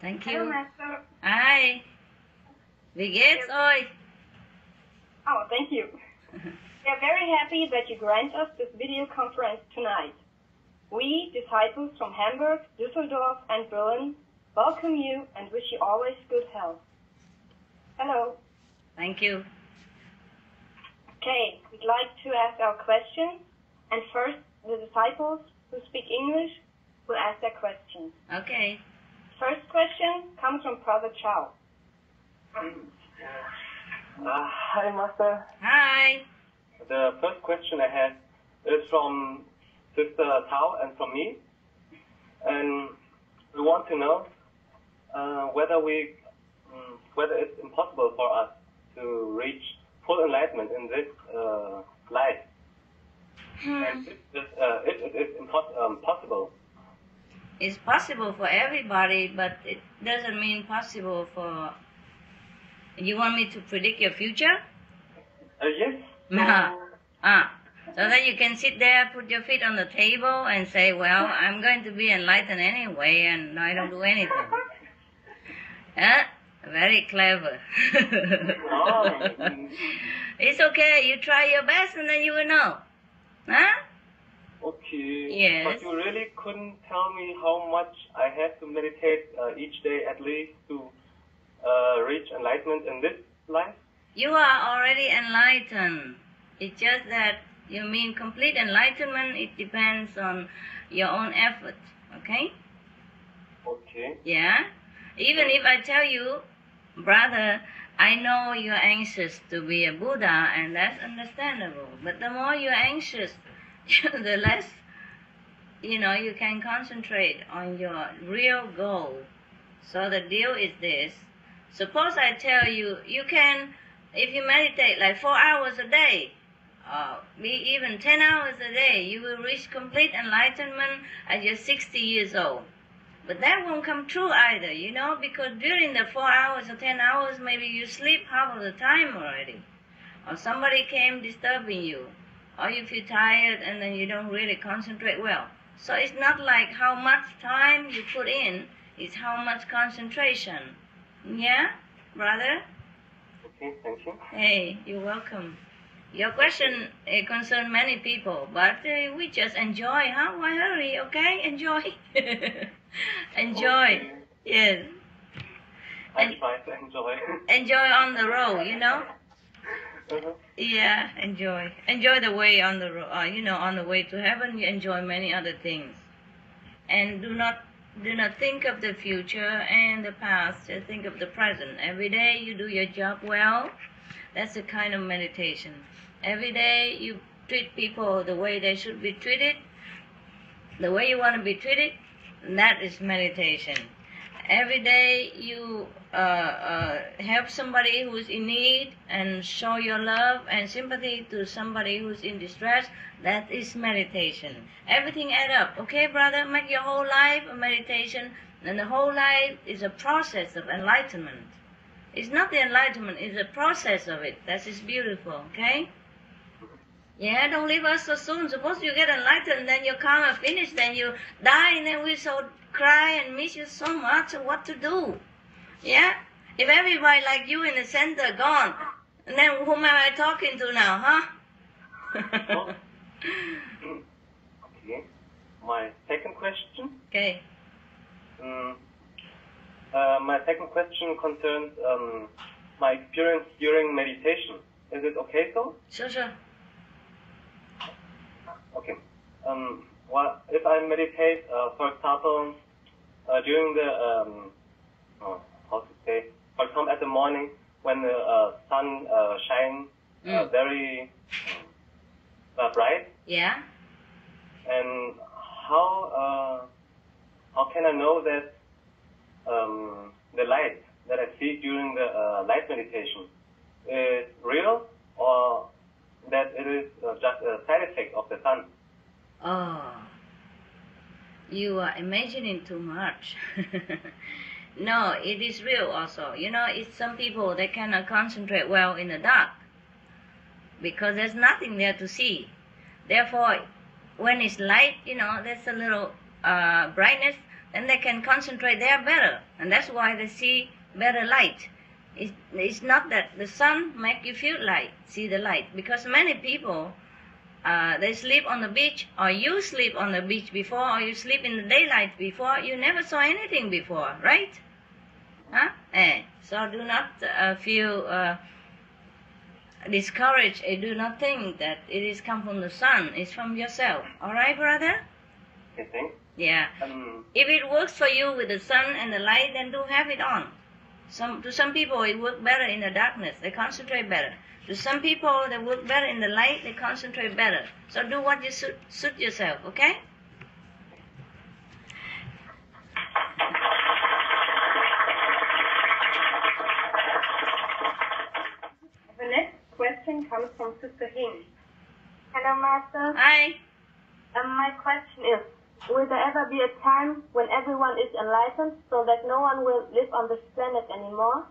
Thank Hello, you. Master. Hi. Wie geht's euch? Oh, thank you. We are very happy that you grant us this video conference tonight. We, disciples from Hamburg, Düsseldorf, and Berlin, welcome you and wish you always good health. Hello. Thank you. Okay, we'd like to ask our questions, and first, the disciples who speak English will ask their questions. Okay. First question comes from Brother Chow. Hi, Master. Hi. The first question I have is from Sister Tao and from me. And we want to know whether it's impossible for us to reach full enlightenment in this life. And if it is possible. It's possible for everybody, but it doesn't mean possible for... You want me to predict your future? Yes. So that you can sit there, put your feet on the table and say, well, I'm going to be enlightened anyway, and I don't do anything. Very clever. It's okay. You try your best and then you will know. Huh? Okay. Yes. But you really couldn't tell me how much I have to meditate each day at least to reach enlightenment in this life? You are already enlightened. It's just that you mean complete enlightenment. It depends on your own effort. Okay? Okay. Yeah? Even if I tell you, brother, I know you're anxious to be a Buddha, and that's understandable. But the more you're anxious, the less, you can concentrate on your real goal. So the deal is this. Suppose I tell you, you can, if you meditate like 4 hours a day, be even 10 hours a day, you will reach complete enlightenment at you're 60 years old. But that won't come true either, because during the 4 hours or 10 hours, maybe you sleep half of the time already. Or somebody came disturbing you. Or you feel tired and then you don't really concentrate well. So it's not like how much time you put in, it's how much concentration. Yeah, brother? Okay, thank you. Hey, you're welcome. Your question concerns many people, but we just enjoy, huh? Why hurry, okay? Enjoy. Enjoy. Okay. Yes. I try to enjoy. Enjoy on the road, Uh-huh. Yeah, enjoy. Enjoy the way on the road, on the way to heaven, you enjoy many other things. And do not think of the future and the past, just think of the present. Every day you do your job well, that's a kind of meditation. Every day you treat people the way they should be treated, the way you want to be treated, that is meditation. Every day you help somebody who's in need and show your love and sympathy to somebody who's in distress, that is meditation. Everything add up, okay, brother? Make your whole life a meditation, and the whole life is a process of enlightenment. It's not the enlightenment, it's a process of it. That is beautiful, okay? Yeah, don't leave us so soon. Suppose you get enlightened, then your karma finished, then you die, and then we so cry and miss you so much. What to do? Yeah? If everybody like you in the center gone, and then whom am I talking to now, huh? Okay. My second question. Okay. My second question concerns my experience during meditation. Is it okay so? Sure. Okay. Well, if I meditate, for example, during the for example, at the morning when the sun shines very bright. Yeah. And how can I know that the light that I see during the light meditation is real, or that it is just a side effect of the sun? Oh, you are imagining too much. No, it is real also. It's some people, they cannot concentrate well in the dark because there's nothing there to see. Therefore, when it's light, there's a little brightness, and they can concentrate there better, and that's why they see better light. It's not that the sun make you feel light, see the light, because many people they sleep on the beach, or you sleep on the beach before, or you sleep in the daylight before. You never saw anything before, right? Huh? So do not feel discouraged. Do not think that it is come from the sun. It's from yourself. All right, brother? Okay, thanks. Yeah. If it works for you with the sun and the light, then do have it on. To some people, it works better in the darkness. They concentrate better. To some people, they work better in the light. They concentrate better. So do what you suit yourself, okay? The next question comes from Sister Hing. Hello, Master. Hi. My question is, will there ever be a time when everyone is enlightened so that no one will live on this planet anymore?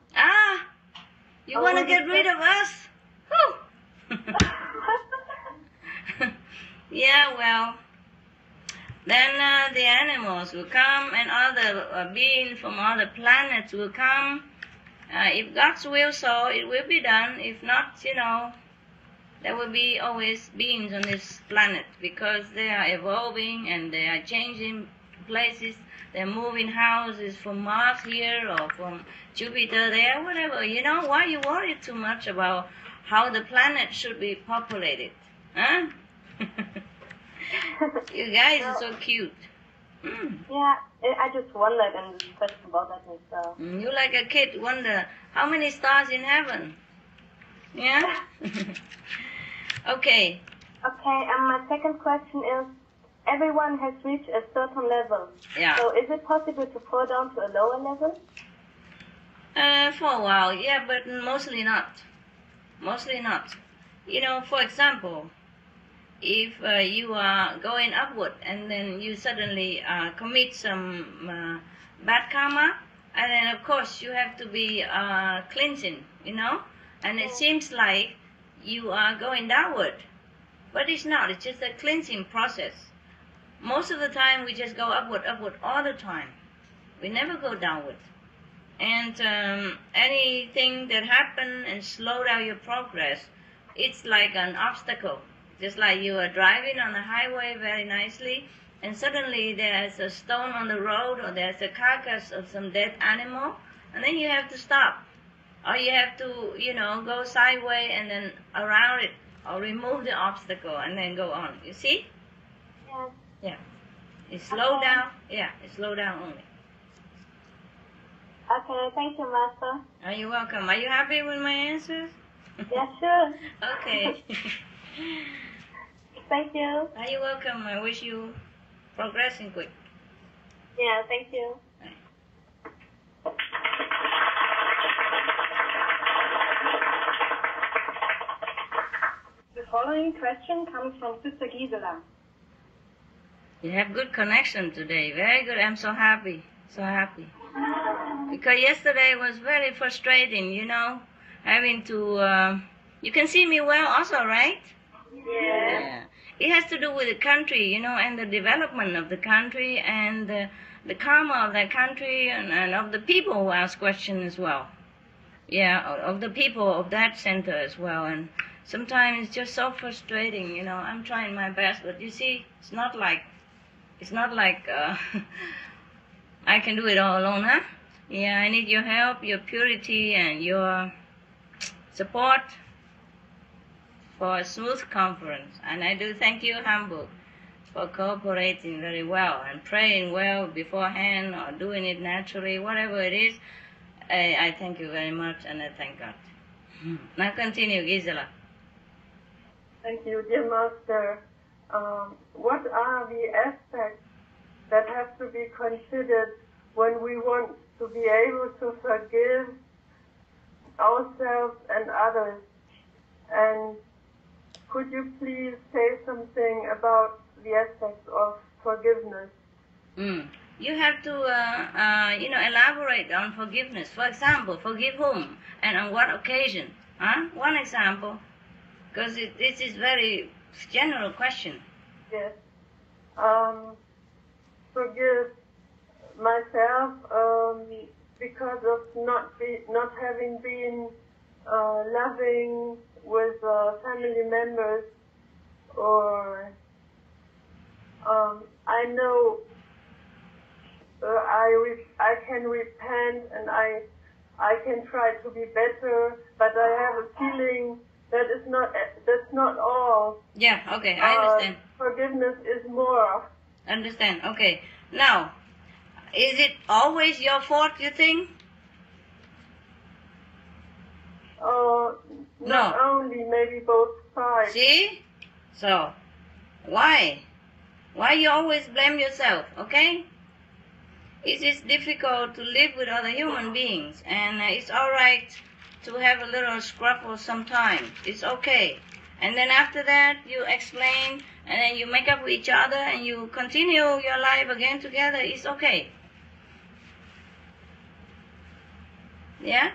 You want to get rid of us? Whew. Yeah, well, then the animals will come and other beings from other planets will come. If God's will so, it will be done. If not, there will be always beings on this planet because they are evolving and they are changing places. They're moving houses from Mars here or from Jupiter there, whatever. Why you worry too much about how the planet should be populated? Huh? You guys are so cute. Yeah, I just wondered and discussed about that myself. You like a kid wonder how many stars in heaven. Yeah? Okay. Okay, and my second question is, everyone has reached a certain level. Yeah. So is it possible to fall down to a lower level? For a while, yeah, but mostly not. Mostly not. For example, if you are going upward and then you suddenly commit some bad karma, and then of course you have to be cleansing, and it seems like you are going downward, but it's not. It's just a cleansing process. Most of the time we just go upward all the time. We never go downward. And anything that happens and slow down your progress, it's like an obstacle. Just like you are driving on the highway very nicely, and suddenly there's a stone on the road, or there's a carcass of some dead animal, and then you have to stop. Or you have to, go sideways and then around it, or remove the obstacle and then go on. You see? Yes. Yeah. It's slow down. Yeah, it's slow down only. Okay, thank you, Master. Are you welcome? Are you happy with my answers? Yeah, sure. Okay. Thank you. Are you welcome? I wish you progressing quick. Yeah, thank you. The following question comes from Sister Gisela. You have good connection today. Very good. I'm so happy. So happy. Because yesterday was very frustrating, having to... you can see me well also, right? Yeah. It has to do with the country, and the development of the country and the karma of that country and of the people who ask questions as well. Yeah, of the people of that center as well. And sometimes it's just so frustrating, I'm trying my best, but you see, it's not like I can do it all alone, huh? Yeah, I need your help, your purity, and your support for a smooth conference. And I do thank you, Hamburg, for cooperating very well and praying well beforehand or doing it naturally, whatever it is. I thank you very much, and I thank God. Now continue, Gisela. Thank you, dear Master. What are the aspects that have to be considered when we want to be able to forgive ourselves and others? And could you please say something about the aspects of forgiveness? You have to, elaborate on forgiveness. For example, forgive whom and on what occasion? One example, because this is very general question. Yes. Forgive myself because of not having been loving with family members, or I know I can repent and I can try to be better, but I have a feeling that's not all. Yeah, okay, I understand. Forgiveness is more. Understand, okay. Now, is it always your fault, you think? Not only, maybe both sides. See? So, why? Why you always blame yourself, okay? It is difficult to live with other human beings, and it's alright to have a little scruffle sometimes. It's okay. And then after that, you explain, and then you make up with each other, and you continue your life again together. It's okay. Yeah?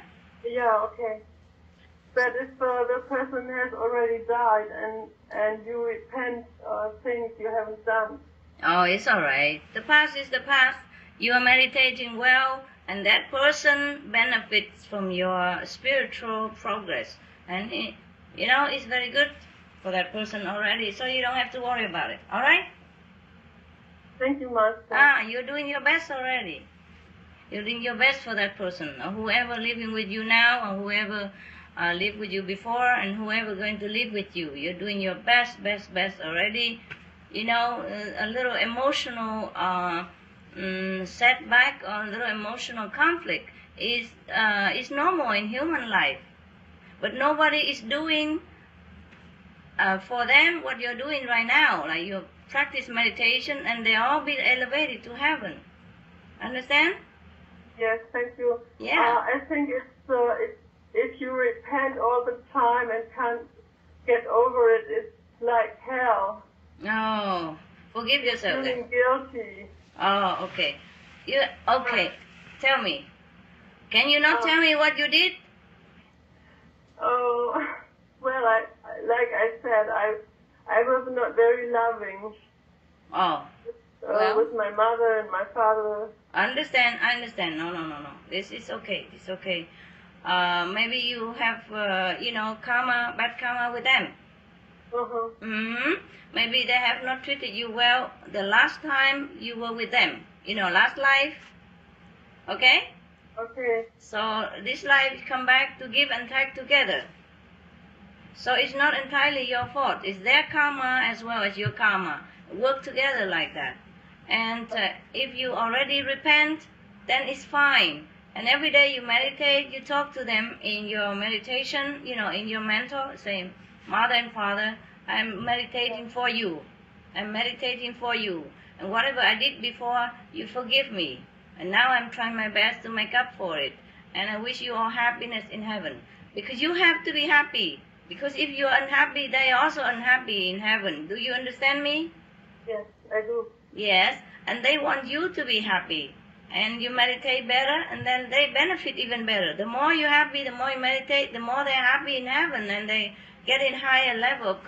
Yeah, okay. But if the person has already died and you repent things you haven't done. Oh, it's alright. The past is the past. You are meditating well, and that person benefits from your spiritual progress. And, it's very good for that person already, so you don't have to worry about it. Alright? Thank you, Master. You're doing your best already. You're doing your best for that person, or whoever living with you now, or whoever lived with you before, and whoever going to live with you. You're doing your best already. A little emotional setback or a little emotional conflict is normal in human life. But nobody is doing for them what you're doing right now. Like you practice meditation, and they all be elevated to heaven. Understand? Yes, thank you. Yeah. I think it's if you repent all the time and can't get over it, it's like hell. No. Forgive yourself then. Feeling guilty. Oh, okay. Okay. Tell me. Can you not tell me what you did? Oh, well, like I said, I was not very loving. Oh. With my mother and my father. I understand. No. This is okay. It's okay. Maybe you have, karma, bad karma with them. Maybe they have not treated you well the last time you were with them. Last life. Okay? Okay. So this life come back to give and take together. So it's not entirely your fault. It's their karma as well as your karma. Work together like that. And if you already repent, then it's fine. And every day you meditate, you talk to them in your meditation, in your mental, say, Mother and Father, I'm meditating for you. I'm meditating for you. And whatever I did before, you forgive me. And now I'm trying my best to make up for it. And I wish you all happiness in heaven. Because you have to be happy. Because if you're unhappy, they are also unhappy in heaven. Do you understand me? Yes, I do. Yes, and they want you to be happy. And you meditate better, and then they benefit even better. The more you're happy, the more you meditate, the more they're happy in heaven, and they get in higher level of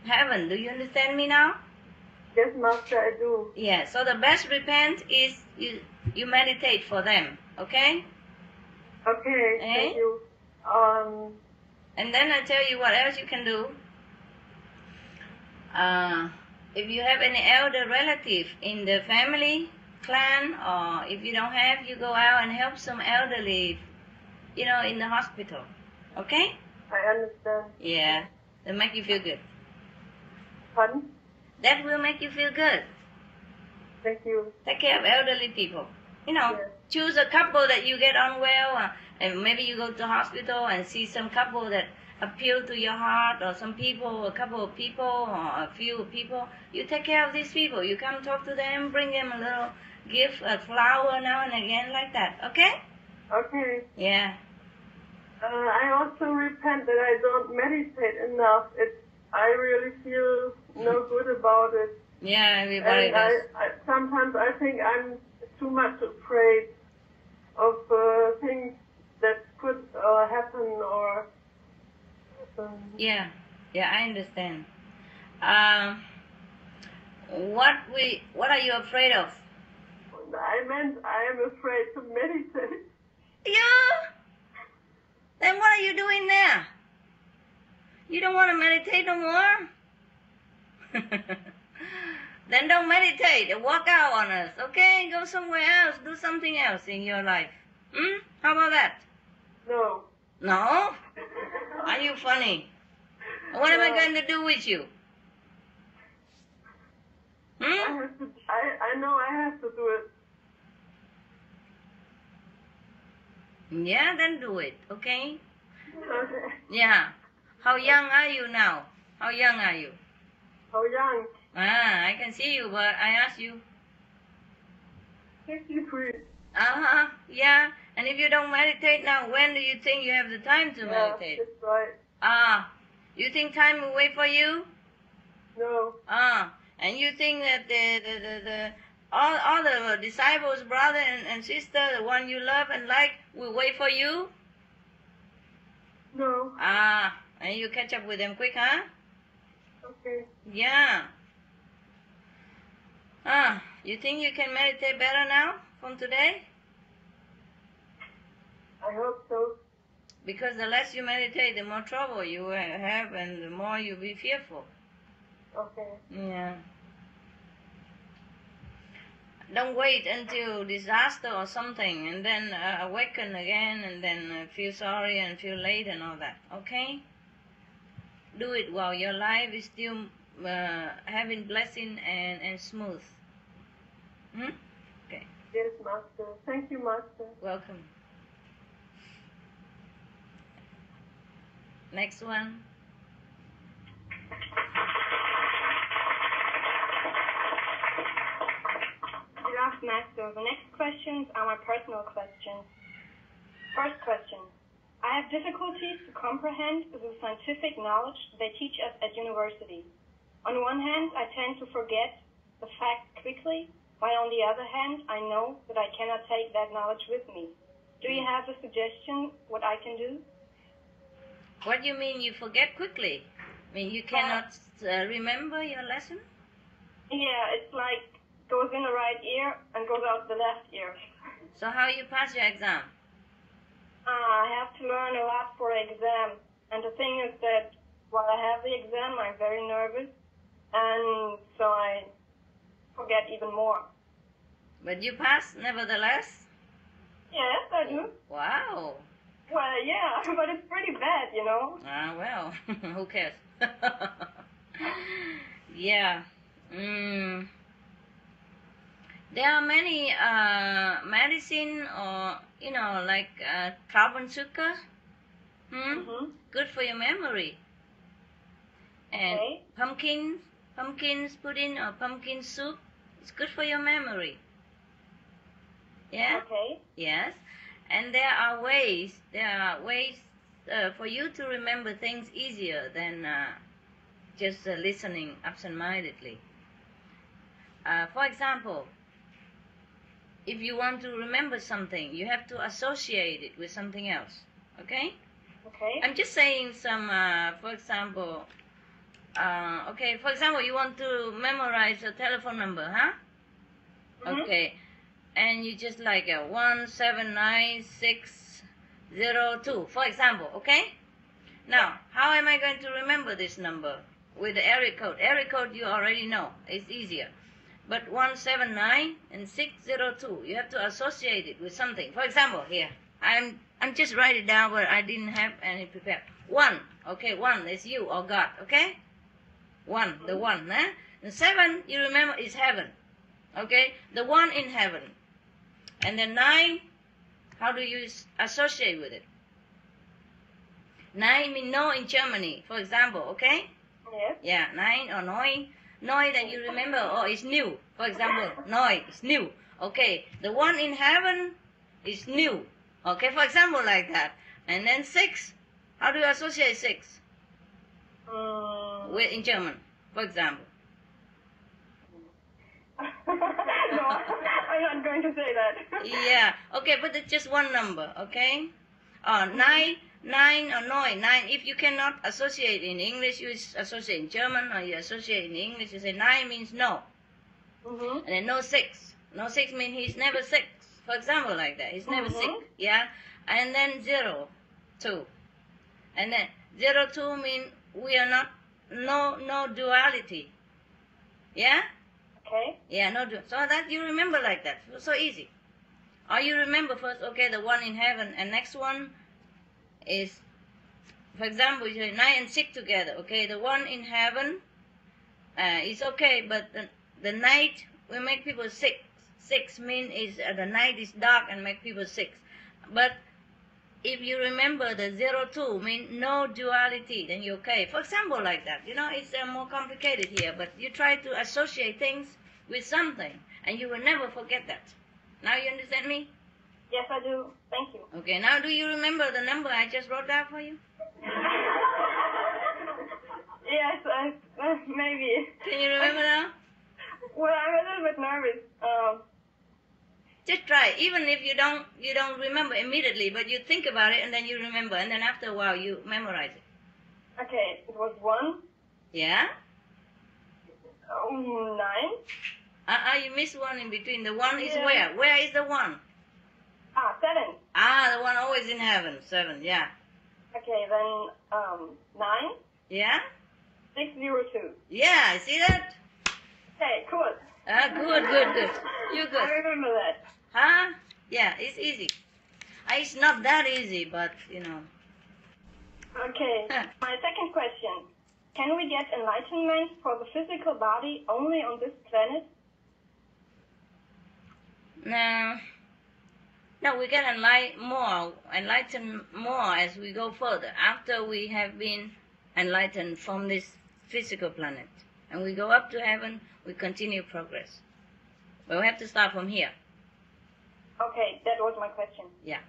heaven. Do you understand me now? Yes, Master, I do. Yeah, so the best repent is you meditate for them, okay? Okay, thank you. And then I tell you what else you can do. If you have any elder relative in the family, clan, or if you don't have, you go out and help some elderly, in the hospital. Okay? I understand. Yeah, that make you feel good. Pardon? That will make you feel good. Thank you. Take care of elderly people. Yes. Choose a couple that you get on well, and maybe you go to the hospital and see some couple that appeal to your heart, or some people, a couple of people, or a few people. You take care of these people. You come talk to them, bring them a little gift, a flower now and again, like that. Okay? Okay. Yeah. I also repent that I don't meditate enough. I really feel no good about it. Yeah, everybody and does. Sometimes I think I'm too much afraid of things that could happen or. Yeah, I understand. What are you afraid of? I meant I am afraid to meditate. Yeah? Then what are you doing there? You don't want to meditate no more? Then don't meditate. Walk out on us, okay? Go somewhere else. Do something else in your life. How about that? No. No? Are you funny? What am I going to do with you? I know I have to do it. Yeah, then do it, okay? Okay. Yeah. How young are you now? How young are you? How young? I can see you, but I asked you. 63. Uh-huh, yeah. And if you don't meditate now, when do you think you have the time to meditate? That's right. You think time will wait for you? No. And you think that all the disciples, brother and sister, the one you love and like, will wait for you? No. And you catch up with them quick, huh? Okay. Yeah. You think you can meditate better now from today? I hope so. Because the less you meditate, the more trouble you will have and the more you'll be fearful. Okay. Yeah. Don't wait until disaster or something and then awaken again and then feel sorry and feel late and all that. Okay? Do it while your life is still having blessing and smooth. Okay. Yes, Master. Thank you, Master. Welcome. Next one. Beloved Master, the next questions are my personal questions. First question. I have difficulties to comprehend the scientific knowledge they teach us at university. On one hand, I tend to forget the facts quickly, while on the other hand, I know that I cannot take that knowledge with me. Do you have a suggestion what I can do? What do you mean you forget quickly? I mean you cannot remember your lesson? Yeah, it's like goes in the right ear and goes out the left ear. So how you pass your exam? I have to learn a lot for exam. And the thing is that while I have the exam, I'm very nervous. And so I forget even more. But you pass nevertheless? Yes, I do. Wow. Well, yeah, but it's pretty bad, you know. Well, who cares? Yeah. There are many medicine or, like Trabansuka. Good for your memory. And Okay. pumpkins pudding or pumpkin soup. It's good for your memory. Yeah? Okay. Yes. And there are ways for you to remember things easier than just listening absent-mindedly. For example, if you want to remember something, you have to associate it with something else. Okay? Okay. I'm just saying some, for example, you want to memorize a telephone number, huh? Okay. And you just like 179602, for example, okay? Now, how am I going to remember this number? With the area code. Area code you already know. It's easier. But 179 and 602, you have to associate it with something. For example, here, I'm just writing it down, but I didn't have any prepared. 1, okay, 1 is you or God, okay? 1, the 1, eh? And 7, you remember, is heaven, okay? The 1 in heaven. And then 9, how do you associate with it? 9 means no in Germany, for example, okay? Yes. Yeah, 9 or neu. Neu that you remember, it's new. For example, neu is new. Okay, the 1 in heaven is new. Okay, for example, like that. And then 6, how do you associate 6? With in German, for example. No, I'm not going to say that. Yeah, okay, but it's just one number, okay? 9 or neu, 9. If you cannot associate in English, you associate in German, or you associate in English, you say 9 means no. And then no 6. No, 6 means he's never sick. For example, like that. He's never sick. Yeah? And then 0, 2. And then 0, 2 means we are not, no duality. Yeah? Okay. Yeah, so that you remember like that. So easy. Or you remember first, okay, the one in heaven, and next one is, for example, you say 9 and 6 together. Okay, the one in heaven is okay, but the night will make people sick. 6 means is the night is dark and make people sick. But if you remember the 0, 2 means no duality, then you're okay. For example, like that. It's more complicated here, but you try to associate things with something, and you will never forget that. Now you understand me? Yes, I do. Thank you. Okay, now do you remember the number I just wrote down for you? Yes, maybe. Can you remember now? Well, I'm a little bit nervous. Just try. Even if you don't remember immediately, but you think about it and then you remember, and then after a while you memorize it. Okay, it was 1. Yeah? 9. You missed one in between. The one is where? Where is the one? 7. The one always in heaven. 7, yeah. Okay, then 9. Yeah? 602. Yeah, I see that? Okay, cool. Good. You're good. I remember that. Huh? Yeah, it's easy. It's not that easy, but, Okay, my second question. Can we get enlightenment for the physical body only on this planet? No, we get enlightened more as we go further, after we have been enlightened from this physical planet. And we go up to heaven, we continue progress. But we have to start from here. Okay, that was my question. Yeah.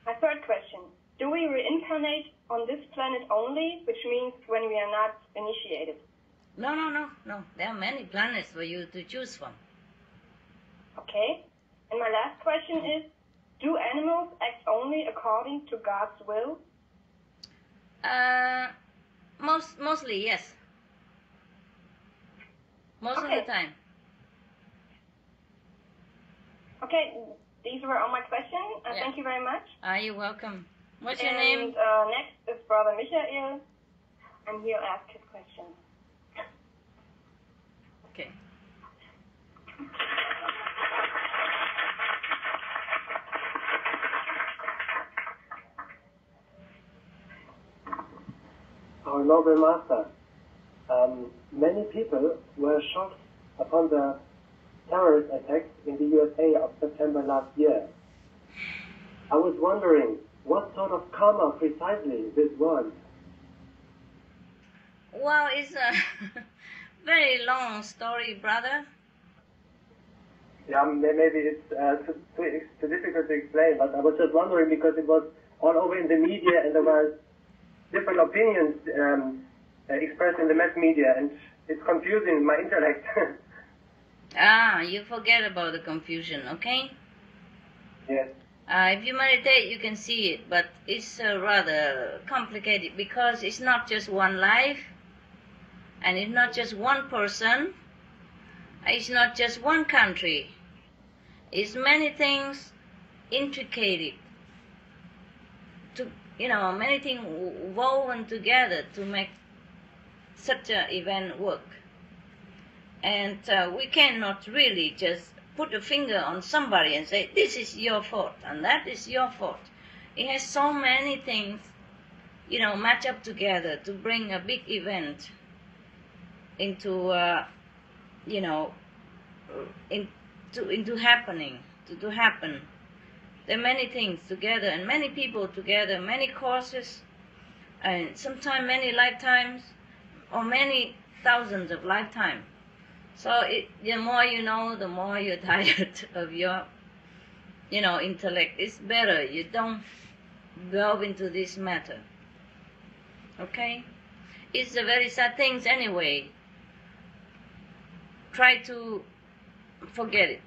My third question. Do we reincarnate on this planet only, which means when we are not initiated? No. There are many planets for you to choose from. Okay. And my last question is, do animals act only according to God's will? Mostly, yes. Most of the time. Okay, these were all my questions. Yeah. Thank you very much. You're welcome. What's your name? Next is Brother Michael, and he'll ask his question. Okay. Our noble master, many people were shocked upon the terrorist attacks in the USA of September last year. I was wondering what sort of karma precisely this was. Well, it's a very long story, brother. Yeah, maybe it's too difficult to explain, but I was just wondering because it was all over in the media and there were different opinions expressed in the mass media, and it's confusing my intellect. You forget about the confusion, okay? Yes. If you meditate, you can see it, but it's rather complicated because it's not just one life, and it's not just one person, it's not just one country. It's many things intricated, many things woven together to make such an event work. And we cannot really just put a finger on somebody and say, this is your fault and that is your fault. It has so many things, match up together to bring a big event into, into happening, to happen. There are many things together and many people together, many causes, and sometimes many lifetimes or many thousands of lifetimes. So the more you know, the more you're tired of your, intellect. It's better you don't delve into this matter. Okay? It's a very sad thing anyway. Try to forget it.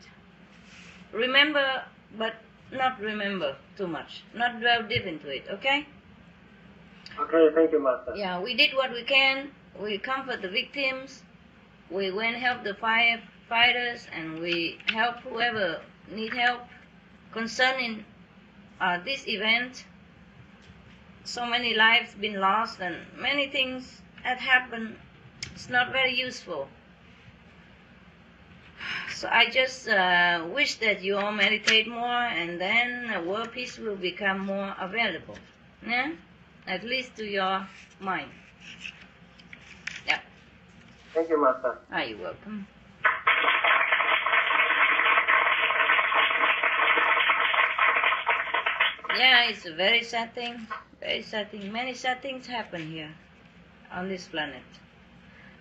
Remember, but not remember too much. Not delve deep into it, okay? Okay, thank you, Master. Yeah, we did what we can. We comfort the victims. We went help the fighters, and we help whoever need help concerning this event. So many lives been lost and many things that happen. It's not very useful. So I just wish that you all meditate more, and then world peace will become more available. Yeah? At least to your mind. Yeah. Thank you, Master. You're welcome. Yeah, it's a very sad thing. Very sad thing. Many sad things happen here on this planet.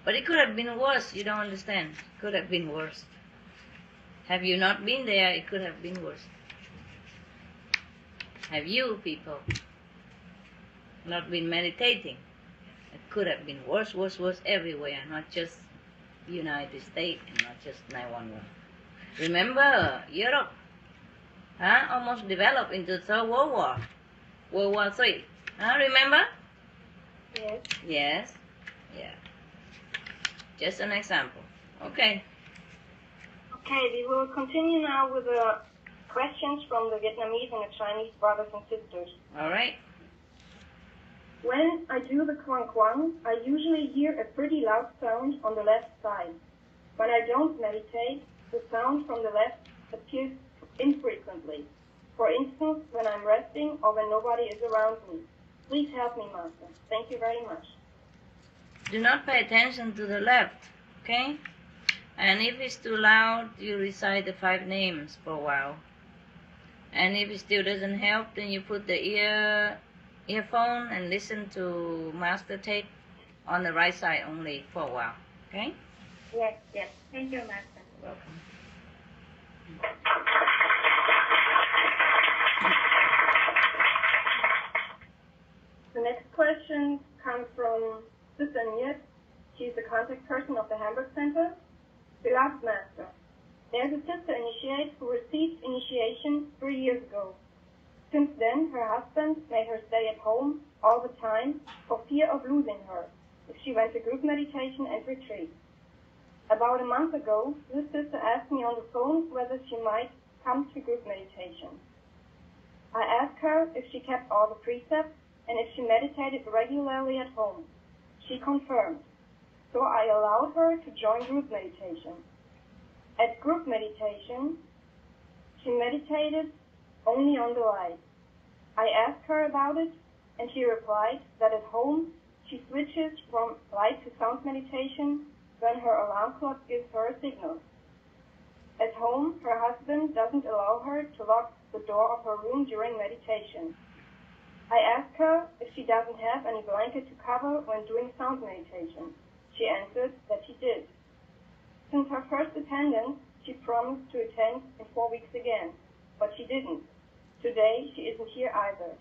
But it could have been worse. You don't understand. It could have been worse. Have you not been there, it could have been worse. Have you people not been meditating? It could have been worse, worse, worse everywhere, not just United States and not just 911. Remember, Europe almost developed into Third World War, World War III. Remember? Yes. Yes. Yeah. Just an example. Okay. Okay, we will continue now with the questions from the Vietnamese and the Chinese brothers and sisters. All right. When I do the Quang Quang, I usually hear a pretty loud sound on the left side. When I don't meditate, the sound from the left appears infrequently. For instance, when I'm resting or when nobody is around me. Please help me, Master. Thank you very much. Do not pay attention to the left, okay? And if it's too loud, you recite the 5 names for a while. And if it still doesn't help, then you put the earphone and listen to master tape on the right side only for a while, okay? Yes, yes. Thank you, Master. Welcome. The next question comes from Sister Niet. She's the contact person of the Hamburg Center. Beloved Master, there's a sister initiate who received initiation 3 years ago. Since then, her husband made her stay at home all the time for fear of losing her if she went to group meditation and retreat. About a month ago, this sister asked me on the phone whether she might come to group meditation. I asked her if she kept all the precepts and if she meditated regularly at home. She confirmed. So I allowed her to join group meditation. At group meditation, she meditated only on the light. I asked her about it, and she replied that at home she switches from light to sound meditation when her alarm clock gives her a signal. At home, her husband doesn't allow her to lock the door of her room during meditation. I asked her if she doesn't have any blanket to cover when doing sound meditation. She answered that she did. Since her first attendance, she promised to attend in 4 weeks again, but she didn't. Today, she isn't here either.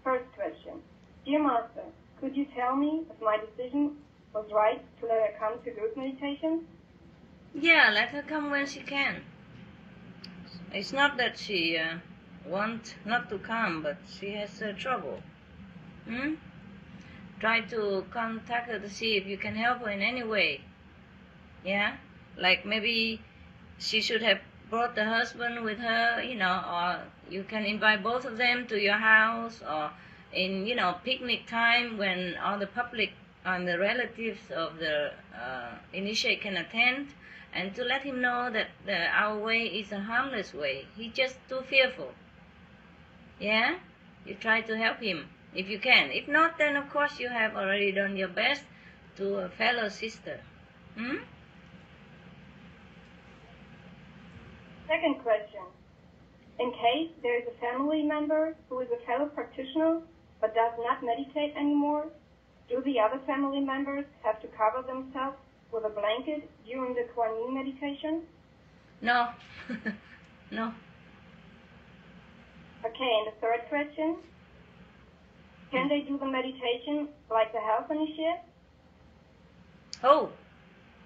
First question. Dear Master, could you tell me if my decision was right to let her come to group meditation? Yeah, let her come when she can. It's not that she wants not to come, but she has trouble. Try to contact her to see if you can help her in any way. Yeah? Like maybe she should have brought the husband with her, or you can invite both of them to your house, or in, picnic time when all the public and the relatives of the initiate can attend, and to let him know that our way is a harmless way. He's just too fearful. Yeah? You try to help him if you can. If not, then of course you have already done your best to a fellow sister. Second question. In case there is a family member who is a fellow practitioner but does not meditate anymore, do the other family members have to cover themselves with a blanket during the Kuan Yin meditation? No. No. Okay, and the third question. Can they do the meditation like the health initiate? Oh,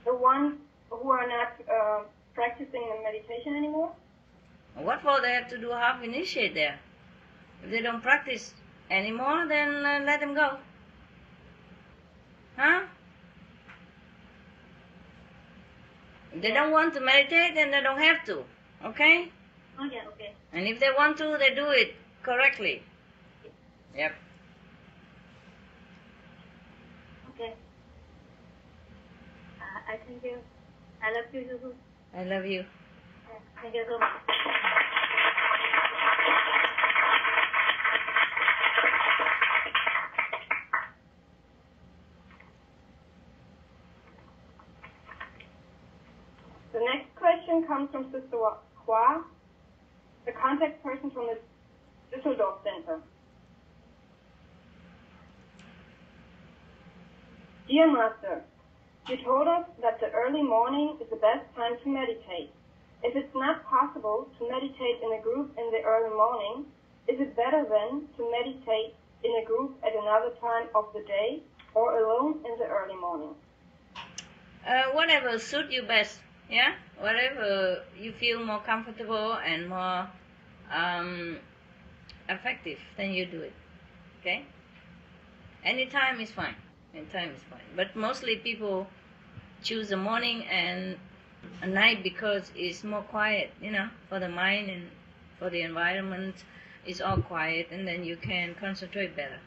The ones who are not practicing the meditation anymore? what for they have to do half initiate there? If they don't practice anymore, then let them go. Huh? If they don't want to meditate, then they don't have to. Okay? Okay, okay. And if they want to, they do it correctly. Yep. Okay. I thank you. I love you too. I love you. Thank you so much. The next question comes from Sister Hua, the contact person from the Düsseldorf Center. Dear Master, you told us that the early morning is the best time to meditate. If it's not possible to meditate in a group in the early morning, is it better then to meditate in a group at another time of the day or alone in the early morning? Whatever suits you best. Yeah? Whatever you feel more comfortable and more effective, then you do it. Okay? Anytime is fine. Anytime is fine. But mostly people choose the morning and a night because it's more quiet, for the mind and for the environment. It's all quiet and then you can concentrate better.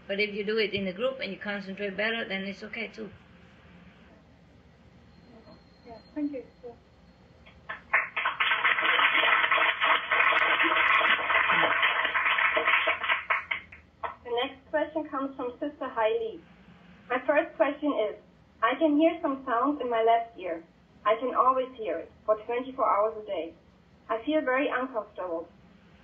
But if you do it in a group and you concentrate better, then it's okay too. Yeah, thank you. The next question comes from Sister Hailey. My first question is, I can hear some sounds in my left ear. I can always hear it, for 24 hours a day. I feel very uncomfortable,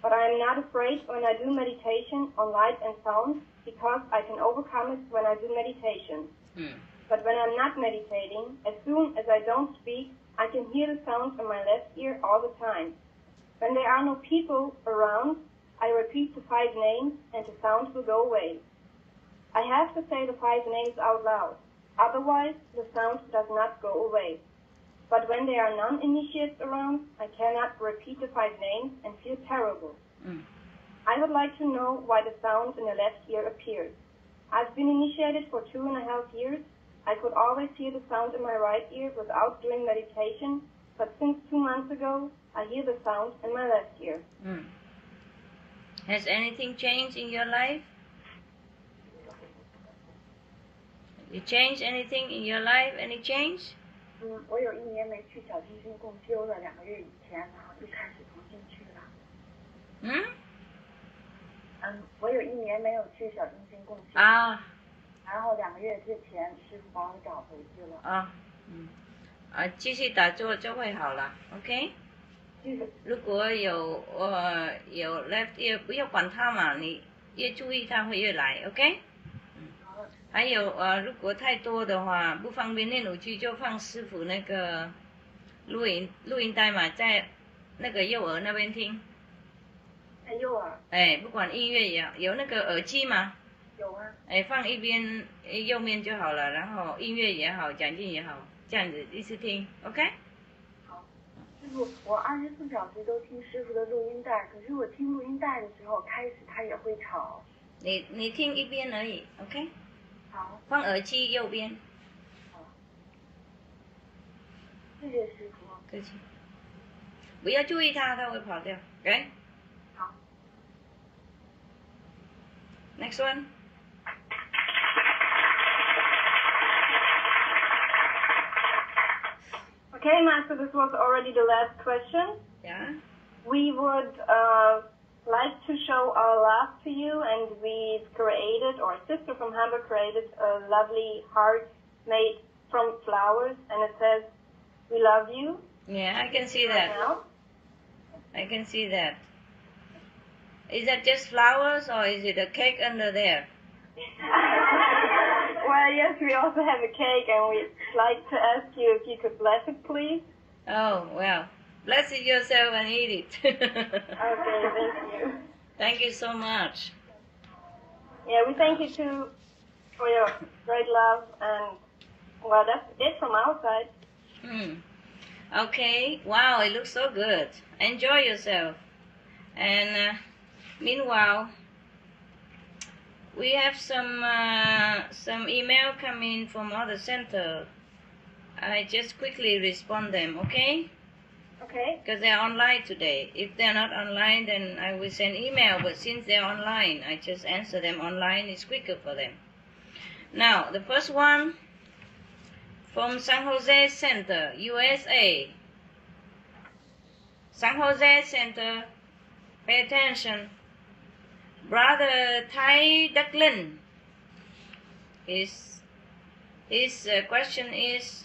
but I am not afraid when I do meditation on light and sound because I can overcome it when I do meditation. But when I'm not meditating, as soon as I don't speak, I can hear the sounds in my left ear all the time. When there are no people around, I repeat the 5 names and the sound will go away. I have to say the 5 names out loud, otherwise the sound does not go away. But when there are non-initiates around, I cannot repeat the 5 names and feel terrible. I would like to know why the sound in the left ear appears. I've been initiated for 2.5 years. I could always hear the sound in my right ear without doing meditation, but since 2 months ago, I hear the sound in my left ear. Has anything changed in your life? You changed anything in your life? Any change? 我有1年没去小金星共修了，2个月以前，然后就开始重新去了。我有1年没有去小金星共修，然后2个月之前师父把我找回去了。继续打坐就会好了 ，OK？ 如果有 left ear， 不要管它嘛，你越注意它会越来 ，OK？ 还有如果太多的话，不方便念5句，就放师傅那个录音带嘛，在那个右耳那边听。在右耳。不管音乐也好，有那个耳机吗？有啊。放一边右面就好了，然后音乐也好，讲经也好，这样子一直听 ，OK？ 好，师傅，我24小时都听师傅的录音带，可是我听录音带的时候，开始它也会吵。你听一边而已 ，OK？ 好。放耳机右边。好。谢谢师傅。客气。不要注意它，它会跑掉 ，OK？ 好。Next one. Okay, Master, this was already the last question. Yeah. We would like to show our love to you, and we've created, or a sister from Hamburg created, a lovely heart made from flowers, and it says, "We love you." Yeah, I can see right that. Now. I can see that. Is that just flowers or is it a cake under there? Well, yes, we also have a cake, and we'd like to ask you if you could bless it, please. Oh, well, bless it yourself and eat it. Okay, thank you. Thank you so much. Yeah, we thank you too for your great love, and well, that's it from our side. Okay, wow, it looks so good. Enjoy yourself. And meanwhile, we have some email coming from other center. I just quickly respond them, okay? Okay. Because they're online today. If they're not online, then I will send email. But since they're online, I just answer them online. It's quicker for them. Now, the first one from San Jose Center, USA. San Jose Center, pay attention. Brother Tai Ducklin. His question is,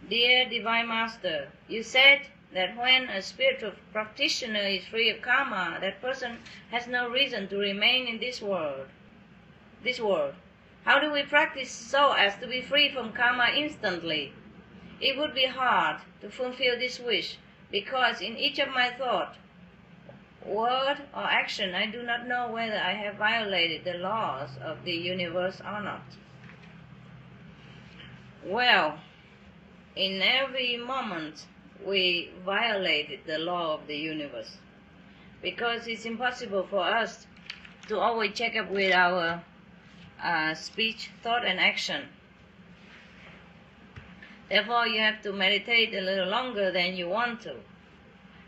Dear Divine Master, you said that when a spiritual practitioner is free of karma, that person has no reason to remain in this world. How do we practice so as to be free from karma instantly? It would be hard to fulfill this wish, because in each of my thought, word, or action, I do not know whether I have violated the laws of the universe or not. Well, in every moment we violated the law of the universe, because it's impossible for us to always check up with our speech, thought, and action. Therefore, you have to meditate a little longer than you want to,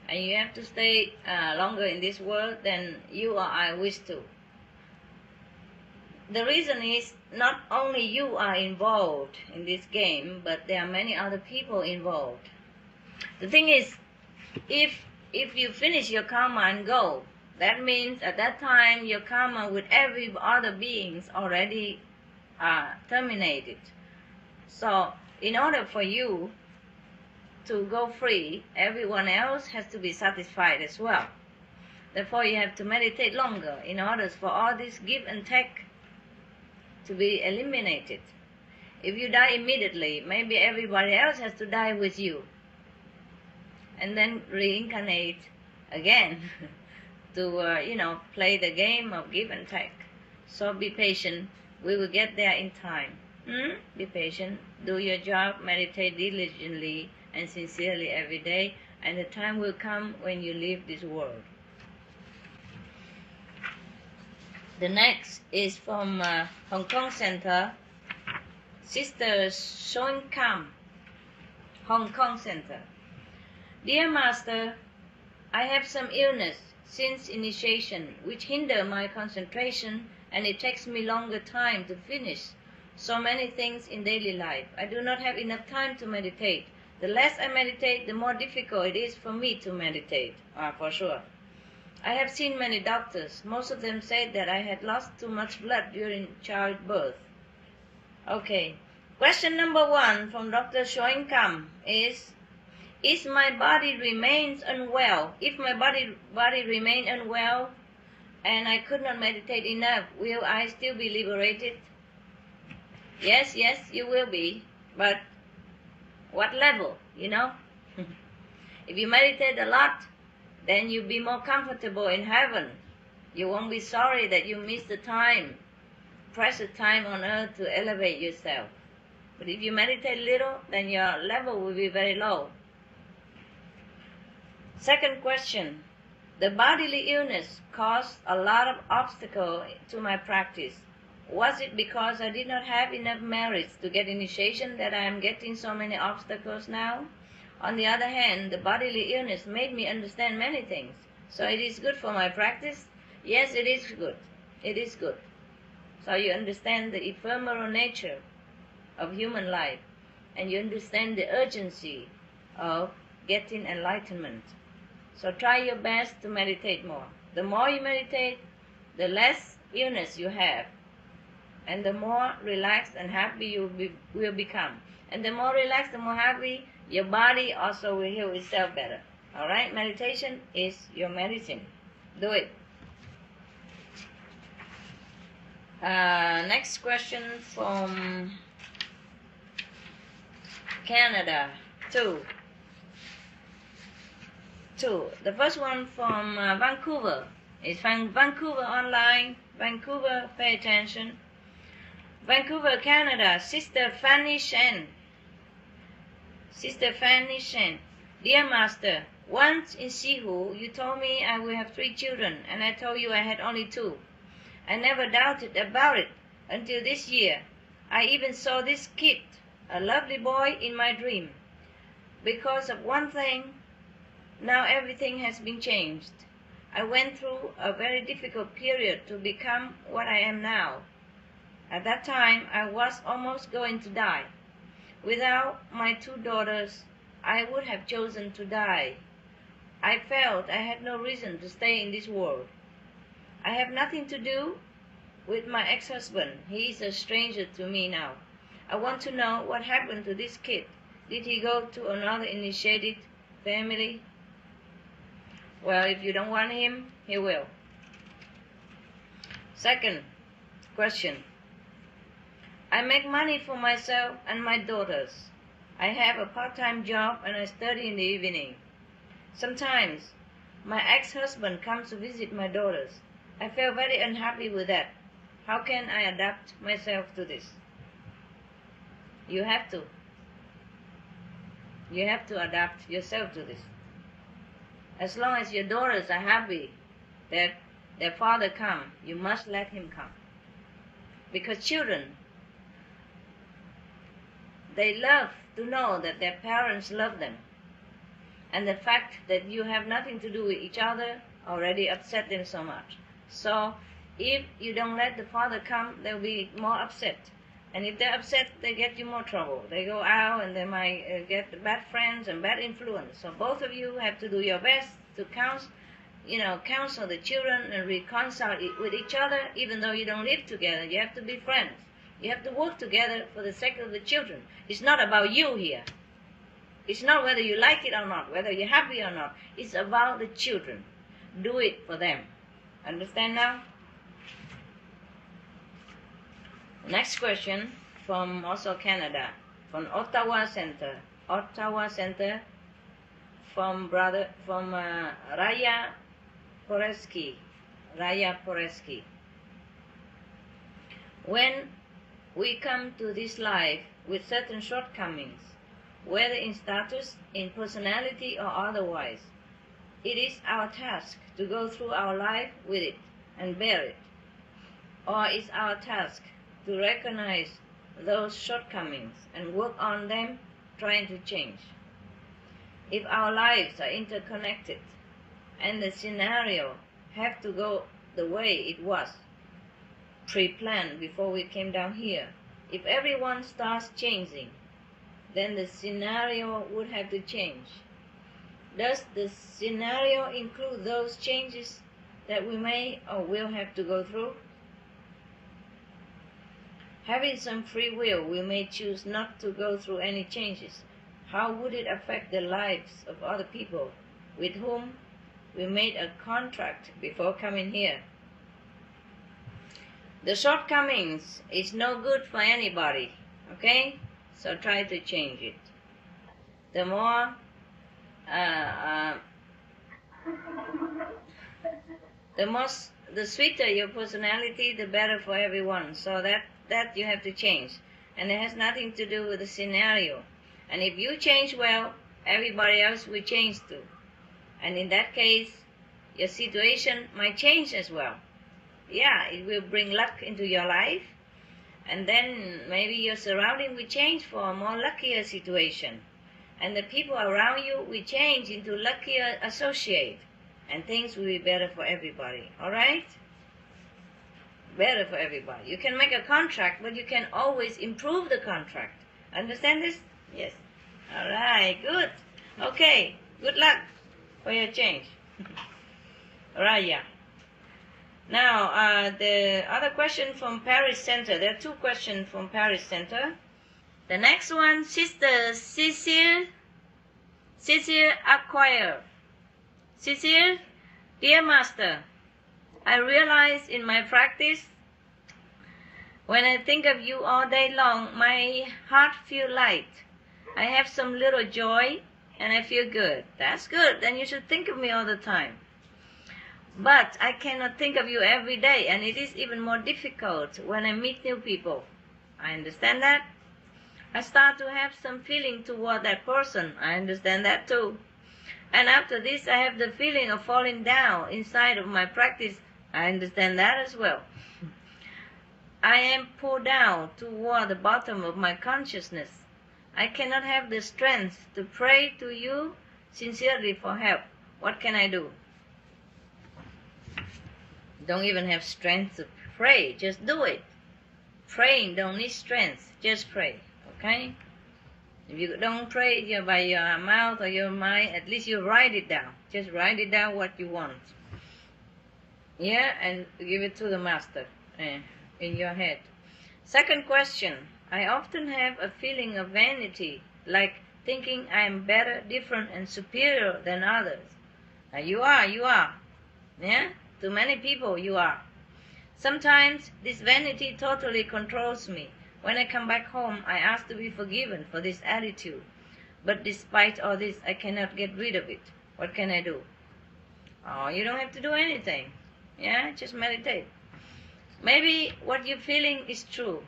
and you have to stay longer in this world than you or I wish to. The reason is not only you are involved in this game, but there are many other people involved. The thing is, if you finish your karma and go, that means at that time your karma with every other beings already terminated. So in order for you to go free, everyone else has to be satisfied as well. Therefore you have to meditate longer in order for all this give and take to be eliminated. If you die immediately, maybe everybody else has to die with you, and then reincarnate again to play the game of give and take. So be patient. We will get there in time. Be patient. Do your job. Meditate diligently and sincerely every day, and the time will come when you leave this world. The next is from Hong Kong Center, Sister Soin Kam, Hong Kong Center. Dear Master, I have some illness since initiation which hinder my concentration, and it takes me longer time to finish so many things in daily life. I do not have enough time to meditate. The less I meditate, the more difficult it is for me to meditate, for sure. I have seen many doctors. Most of them said that I had lost too much blood during childbirth. Okay. Question number 1 from Dr. Shoin Kam is my body remains unwell? If my body remain unwell and I could not meditate enough, will I still be liberated? Yes, you will be. But what level, If you meditate a lot, then you'll be more comfortable in heaven. You won't be sorry that you missed the time, precious time on earth to elevate yourself. But if you meditate little, then your level will be very low. Second question. The bodily illness caused a lot of obstacle to my practice. Was it because I did not have enough merits to get initiation that I am getting so many obstacles now? On the other hand, the bodily illness made me understand many things. So it is good for my practice? Yes, it is good. It is good. So you understand the ephemeral nature of human life, and you understand the urgency of getting enlightenment. So try your best to meditate more. The more you meditate, the less illness you have, and the more relaxed and happy you will become. And the more relaxed, the more happy, your body also will heal itself better. All right? Meditation is your medicine. Do it. Next question from Canada. Two. The first one from Vancouver. It's from Vancouver online. Vancouver, pay attention. Vancouver, Canada. Sister Fanny Shen. Sister Fanny Shen. Dear Master, once in Sihu, you told me I will have 3 children, and I told you I had only 2. I never doubted about it until this year. I even saw this kid a lovely boy in my dream. Because of one thing, now everything has been changed. I went through a very difficult period to become what I am now. At that time, I was almost going to die. Without my 2 daughters, I would have chosen to die. I felt I had no reason to stay in this world. I have nothing to do with my ex-husband. He is a stranger to me now. I want to know what happened to this kid. Did he go to another initiated family? Well, if you don't want him, he will. Second question. I make money for myself and my daughters. I have a part-time job and I study in the evening. Sometimes my ex-husband comes to visit my daughters. I feel very unhappy with that. How can I adapt myself to this? You have to. You have to adapt yourself to this. As long as your daughters are happy that their father come, you must let him come. Because children, they love to know that their parents love them. And the fact that you have nothing to do with each other already upset them so much. So if you don't let the father come, they'll be more upset. And if they're upset, they get you more trouble. They go out and they might get bad friends and bad influence. So both of you have to do your best to counsel the children and reconcile with each other, even though you don't live together. You have to be friends. You have to work together for the sake of the children. It's not about you here. It's not whether you like it or not, whether you're happy or not. It's about the children. Do it for them. Understand now? Next question from also Canada, from Ottawa Center. Ottawa Center from Raya Poreski. Raya Poreski. When we come to this life with certain shortcomings, whether in status, in personality, or otherwise, it is our task to go through our life with it and bear it. Or it's our task to recognize those shortcomings and work on them, trying to change. If our lives are interconnected and the scenario have to go the way it was pre-planned before we came down here, if everyone starts changing, then the scenario would have to change. Does the scenario include those changes that we may or will have to go through? Having some free will, we may choose not to go through any changes. How would it affect the lives of other people with whom we made a contract before coming here? The shortcomings is no good for anybody, okay? So try to change it. The more, the sweeter your personality, the better for everyone. So that you have to change. And it has nothing to do with the scenario. And if you change well, everybody else will change too. And in that case, your situation might change as well. Yeah, it will bring luck into your life. And then maybe your surrounding will change for a more luckier situation. And the people around you will change into luckier associate. And things will be better for everybody. Alright? Better for everybody. You can make a contract, but you can always improve the contract. Understand this? Yes. Alright, good. Okay, good luck for your change. Alright, yeah. Now, the other question from Paris Center. There are 2 questions from Paris Center. The next one, Sister Cecile Acquire. Cecile, dear Master, I realize in my practice, when I think of you all day long, my heart feels light. I have some little joy and I feel good. That's good. Then you should think of me all the time. But I cannot think of you every day, and it is even more difficult when I meet new people. I understand that. I start to have some feeling toward that person. I understand that too. And after this, I have the feeling of falling down inside of my practice. I understand that as well. I am pulled down toward the bottom of my consciousness. I cannot have the strength to pray to you sincerely for help. What can I do? Don't even have strength to pray. Just do it. Praying don't need strength. Just pray. Okay? If you don't pray by your mouth or your mind, at least you write it down. Just write it down what you want. Yeah, and give it to the master in your head. Second question. I often have a feeling of vanity, like thinking I am better, different, and superior than others. You are. Yeah? To many people, you are. Sometimes this vanity totally controls me. When I come back home, I ask to be forgiven for this attitude. But despite all this, I cannot get rid of it. What can I do? Oh, you don't have to do anything. Yeah, just meditate. Maybe what you're feeling is true.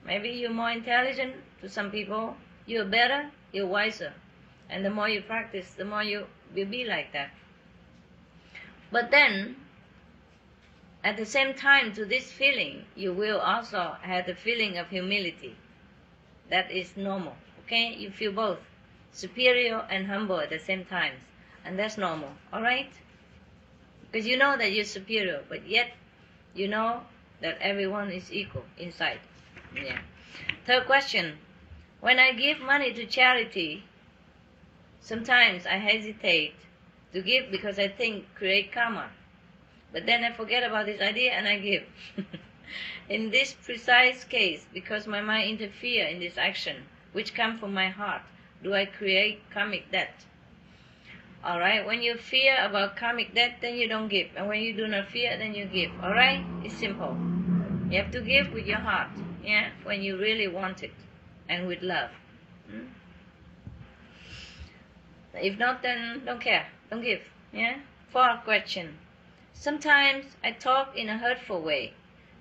Maybe you're more intelligent to some people. You're better, you're wiser. And the more you practice, the more you will be like that. But then, at the same time to this feeling, you will also have the feeling of humility. That is normal. Okay? You feel both superior and humble at the same time. And that's normal. Alright? Because you know that you're superior, but yet you know that everyone is equal inside. Yeah. Third question. When I give money to charity, sometimes I hesitate to give because I think create karma. But then I forget about this idea and I give. In this precise case, because my mind interferes in this action, which comes from my heart, do I create karmic debt? Alright, when you fear about karmic debt, then you don't give. And when you do not fear, then you give. Alright? It's simple. You have to give with your heart. Yeah? When you really want it. And with love. If not, then don't care. Don't give. Yeah? Fourth question. Sometimes I talk in a hurtful way.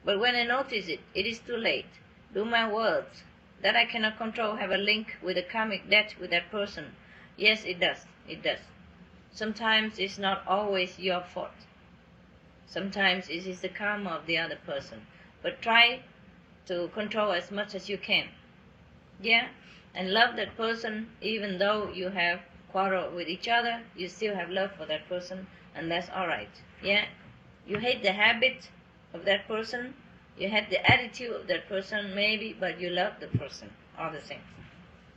But when I notice it, it is too late. Do my words that I cannot control have a link with a karmic debt with that person? Yes, it does. It does. Sometimes it's not always your fault. Sometimes it is the karma of the other person. But try to control as much as you can. Yeah? And love that person even though you have quarreled with each other. You still have love for that person. And that's alright. Yeah? You hate the habit of that person. You hate the attitude of that person maybe. But you love the person. All the same.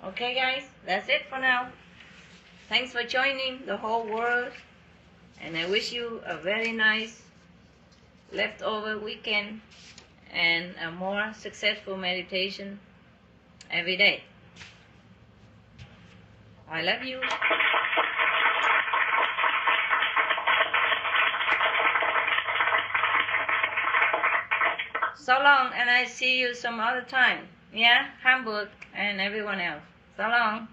Okay guys? That's it for now. Thanks for joining the whole world, and I wish you a very nice leftover weekend and a more successful meditation every day. I love you. So long, and I see you some other time. Yeah, Hamburg and everyone else. So long.